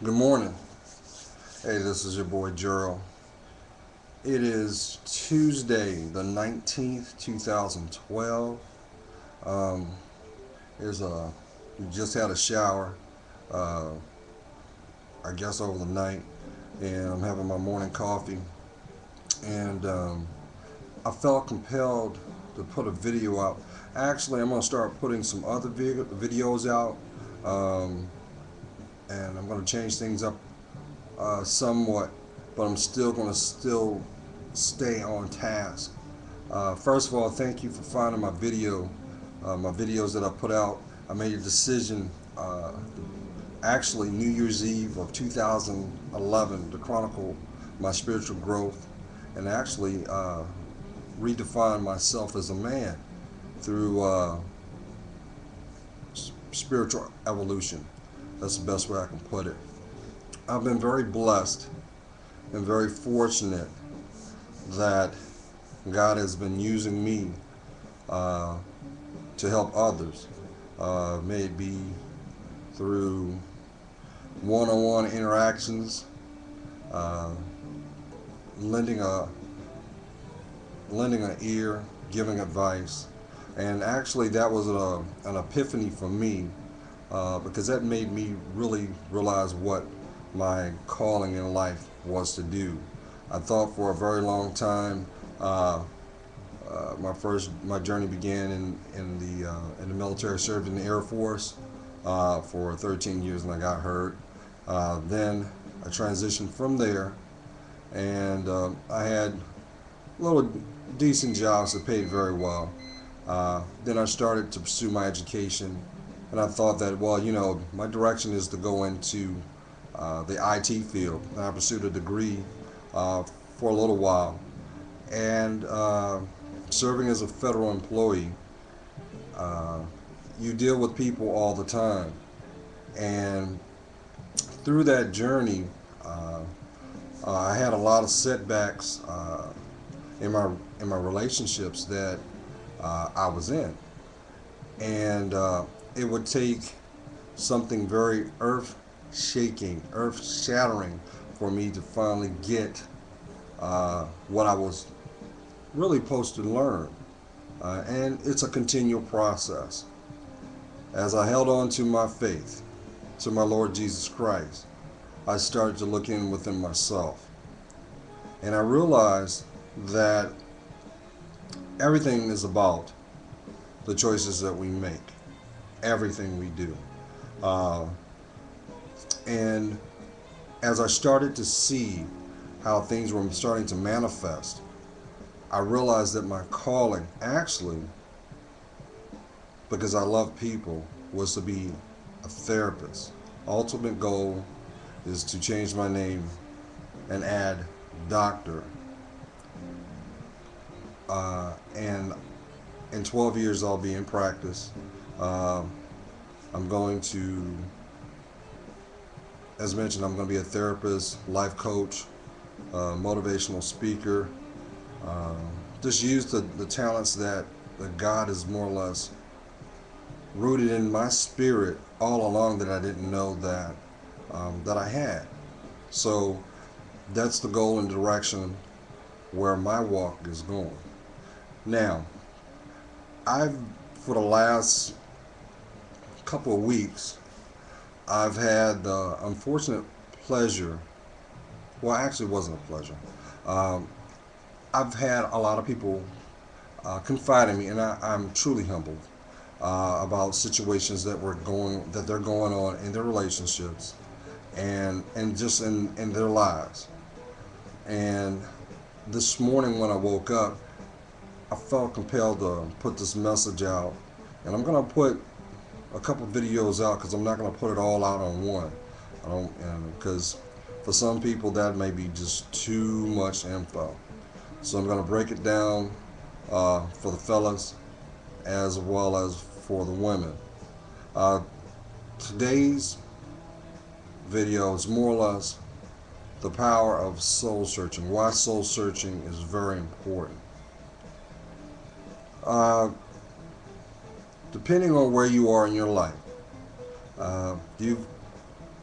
Good morning. Hey, this is your boy Gerald. It is Tuesday, the 19th, 2012. Um, here's a, we just had a shower, uh, I guess over the night, and I'm having my morning coffee. And I felt compelled to put a video out. Actually, I'm going to start putting some other videos out, um, and I'm going to change things up somewhat, but I'm still going to stay on task. First of all, thank you for finding my videos that I put out. I made a decision, actually New Year's Eve of 2011, to chronicle my spiritual growth and actually redefine myself as a man through spiritual evolution. That's the best way I can put it. I've been very blessed and very fortunate that God has been using me uh, to help others, may it be through one-on-one interactions, uh, lending a lending an ear, giving advice, and actually that was an epiphany for me, because that made me really realize what my calling in life was to do. I thought for a very long time. My journey began in the military. I served in the Air Force for 13 years, and I got hurt. Then I transitioned from there, and I had little decent jobs that paid very well. Then I started to pursue my education, and I thought that, well, my direction is to go into the IT field. And I pursued a degree for a little while, and serving as a federal employee, uh, you deal with people all the time, and through that journey, I had a lot of setbacks in my relationships that I was in, and it would take something very earth shattering for me to finally get what I was really supposed to learn. And it's a continual process. As I held on to my faith, to my Lord Jesus Christ, I started to look in within myself. And I realized that everything is about the choices that we make, everything we do. Uh, and as I started to see how things were starting to manifest, I realized that my calling, actually, because I love people, was to be a therapist. Ultimate goal is to change my name and add doctor. And in 12 years, I'll be in practice. Uh, I'm going to, as mentioned, I'm going to be a therapist, life coach, motivational speaker. Uh, just use the talents that God has more or less rooted in my spirit all along, that I didn't know that I had. So that's the goal and direction where my walk is going. Now, I've for the last couple of weeks, I've had the unfortunate pleasure. Well, actually, it wasn't a pleasure. Um, I've had a lot of people confide in me, and I'm truly humbled about situations that they're going on in their relationships, and just in their lives. And this morning when I woke up, I felt compelled to put this message out, and I'm gonna put a couple videos out because I'm not gonna put it all out on one. I don't, and because for some people that may be just too much info. So I'm gonna break it down for the fellas as well as for the women. Uh, Today's video is more or less the power of soul searching. Why soul searching is very important. Uh, Depending on where you are in your life, you've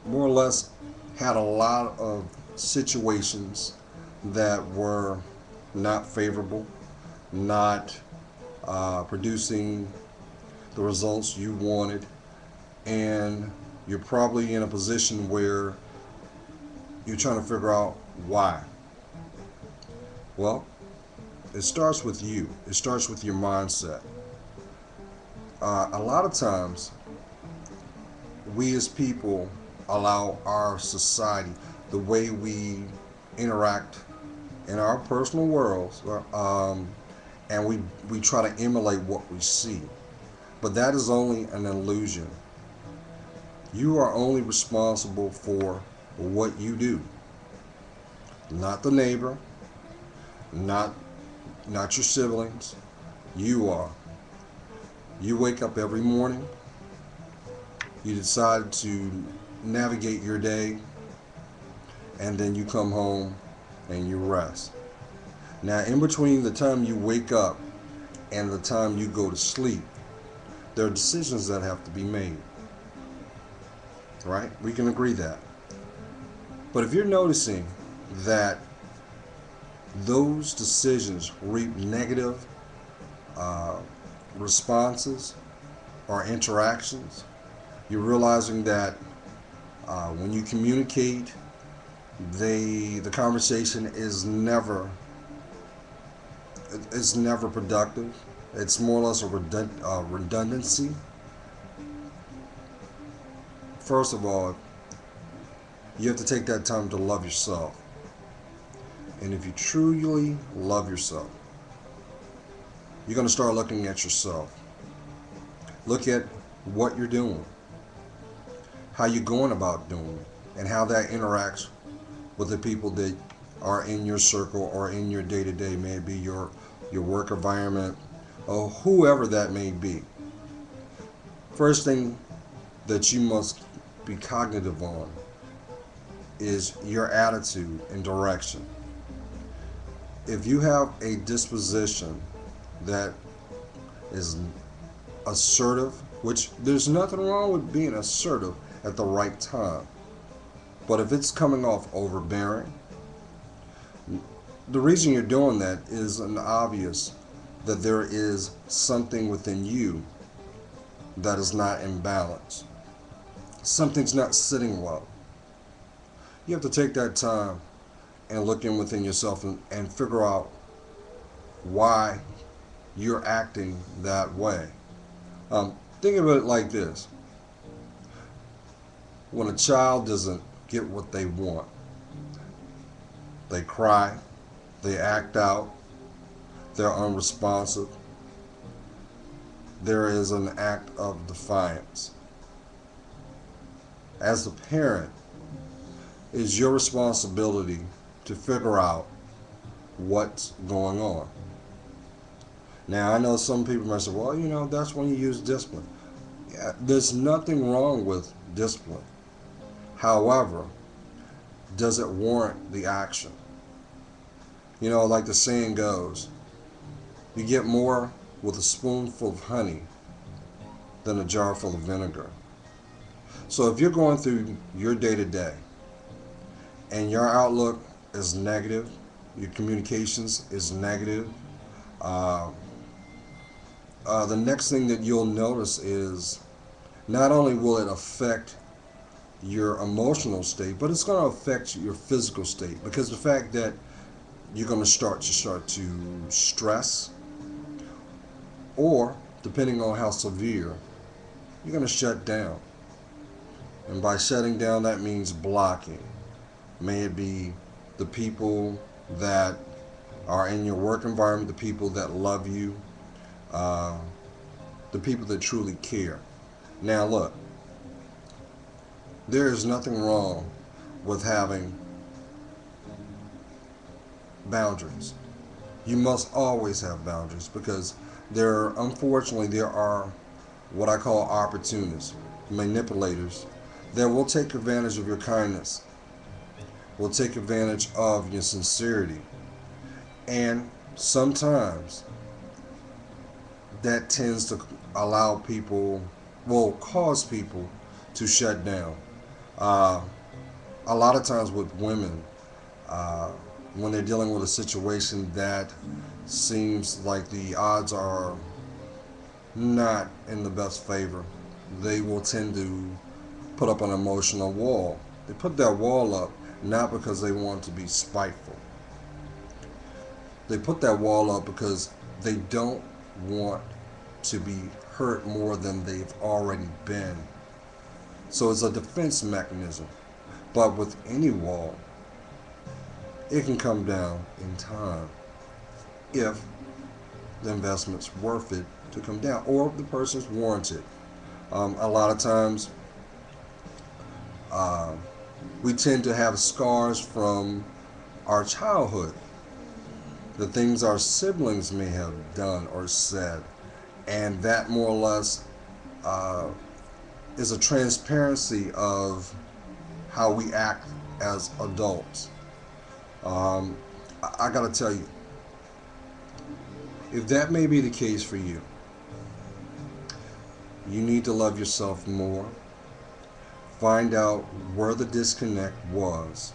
more or less had a lot of situations that were not favorable, not producing the results you wanted, and you're probably in a position where you're trying to figure out why. Well, it starts with you. It starts with your mindset. A lot of times, we as people allow our society, the way we interact in our personal worlds, and we try to emulate what we see. But that is only an illusion. You are only responsible for what you do, not the neighbor, not not your siblings. You are. You wake up every morning. You decide to navigate your day, and then you come home and you rest. Now, in between the time you wake up and the time you go to sleep, there are decisions that have to be made. Right? We can agree that. But if you're noticing that those decisions reap negative uh, responses or interactions, you're realizing that when you communicate, the conversation is never productive. It's more or less a redundancy. First of all, you have to take that time to love yourself. And if you truly love yourself, you're going to start looking at yourself. Look at what you're doing, how you're going about doing it, and how that interacts with the people that are in your circle or in your day-to-day, may it be your work environment or whoever that may be. First thing that you must be cognitive on is your attitude and direction. If you have a disposition that is assertive, which there's nothing wrong with being assertive at the right time, but if it's coming off overbearing, the reason you're doing that is an obvious that there is something within you that is not in balance. Something's not sitting well. You have to take that time and look in within yourself and figure out why you're acting that way. Think of it like this. When a child doesn't get what they want, they cry, they act out, they're unresponsive. There is an act of defiance. As a parent, it's your responsibility to figure out what's going on. Now, I know some people might say, well, that's when you use discipline. Yeah, there's nothing wrong with discipline. However, does it warrant the action? Like the saying goes, you get more with a spoonful of honey than a jar full of vinegar. So if you're going through your day-to-day and your outlook is negative, your communications is negative, the next thing that you'll notice is not only will it affect your emotional state, but it's going to affect your physical state, because the fact that you're going to start to stress, or depending on how severe, you're going to shut down. And by shutting down, that means blocking. May it be the people that are in your work environment, the people that love you, the people that truly care. Now look, there is nothing wrong with having boundaries. You must always have boundaries, because unfortunately there are what I call opportunists, manipulators, that will take advantage of your kindness, will take advantage of your sincerity, and sometimes that tends to cause people to shut down. a lot of times with women, uh, when they're dealing with a situation that seems like the odds are not in the best favor, they will tend to put up an emotional wall. They put that wall up not because they want to be spiteful. They put that wall up because they don't want to be hurt more than they've already been. So it's a defense mechanism. But with any wall, it can come down in time if the investment's worth it to come down or if the person's warranted. A lot of times, uh, we tend to have scars from our childhood, the things our siblings may have done or said, and that more or less uh, is a transparency of how we act as adults. Um, I gotta tell you, if that may be the case for you, you need to love yourself more. Find out where the disconnect was.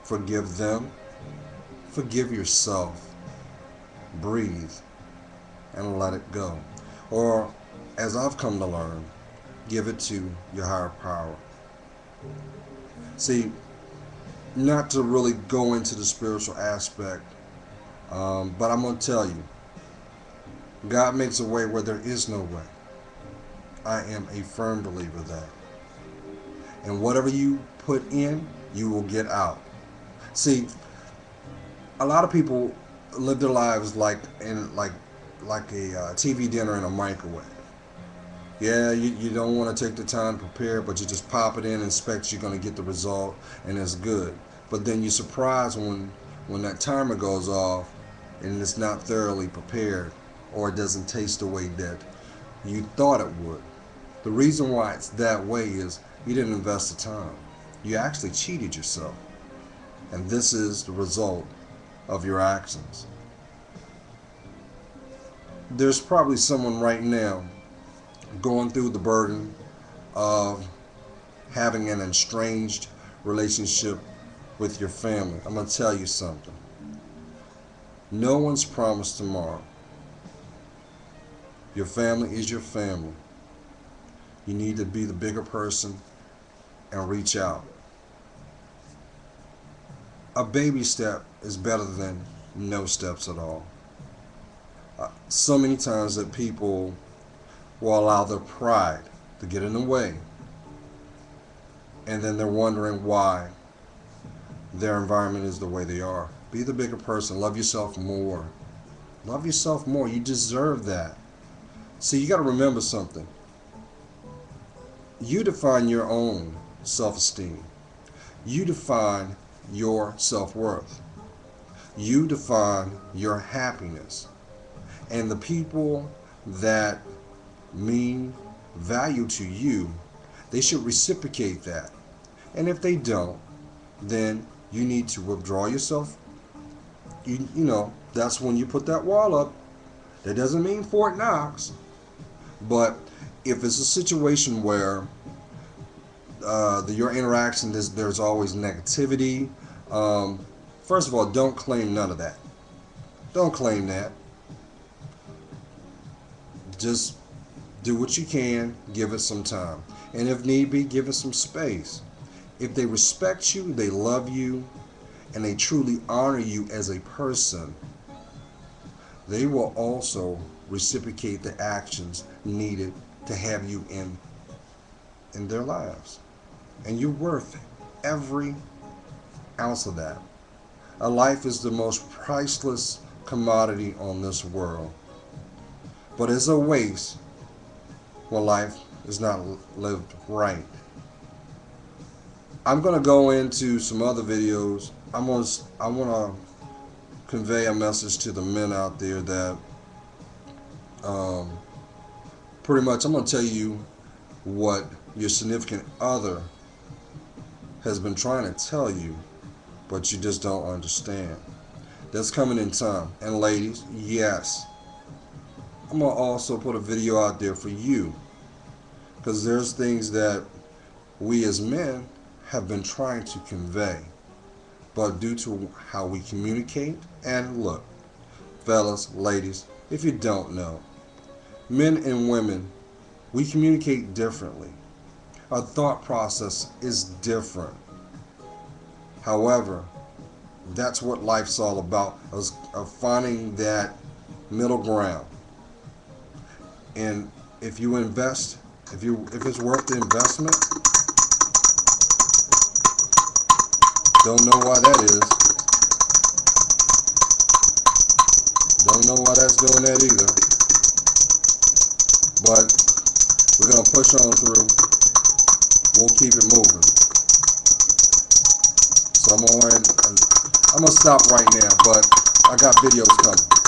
Forgive them. Forgive yourself. Breathe and let it go. Or, as I've come to learn, give it to your higher power. See, not to really go into the spiritual aspect, but I'm going to tell you, God makes a way where there is no way. I am a firm believer of that. And whatever you put in, you will get out. See, a lot of people live their lives like a TV dinner in a microwave. Yeah, you don't want to take the time to prepare, but you just pop it in and expect you're going to get the result, and it's good. But then you're surprised when that timer goes off and it's not thoroughly prepared, or it doesn't taste the way that you thought it would. The reason why it's that way is you didn't invest the time. You actually cheated yourself. And this is the result of your actions. There's probably someone right now going through the burden of having an estranged relationship with your family. I'm going to tell you something. No one's promised tomorrow. Your family is your family. You need to be the bigger person and reach out. A baby step is better than no steps at all. So many times that people will allow their pride to get in the way, and then they're wondering why their environment is the way they are. Be the bigger person. Love yourself more. Love yourself more. You deserve that. See, you got to remember something. You define your own self-esteem. You define your self-worth. You define your happiness. And the people that mean value to you, they should reciprocate that. And if they don't, then you need to withdraw yourself. You know, that's when you put that wall up. That doesn't mean Fort Knox. But if it's a situation where your interaction, there's always negativity, first of all, don't claim none of that. Don't claim that. Just do what you can, give it some time. And if need be, give it some space. If they respect you, they love you, and they truly honor you as a person, they will also reciprocate the actions needed to have you in their lives. And you're worth every ounce of that. A life is the most priceless commodity on this world. But it's a waste when life is not lived right. I'm going to go into some other videos. I want to convey a message to the men out there that pretty much I'm going to tell you what your significant other has been trying to tell you, but you just don't understand. That's coming in time. And ladies, yes, I'm going to also put a video out there for you, because there's things that we as men have been trying to convey. But due to how we communicate, and look, fellas, ladies, if you don't know, men and women, we communicate differently. Our thought process is different. However, that's what life's all about, of finding that middle ground. And if you invest, if it's worth the investment, don't know why that is. Don't know why that's doing that either. But we're gonna push on through. We'll keep it moving. So I'm gonna stop right now, but I got videos coming.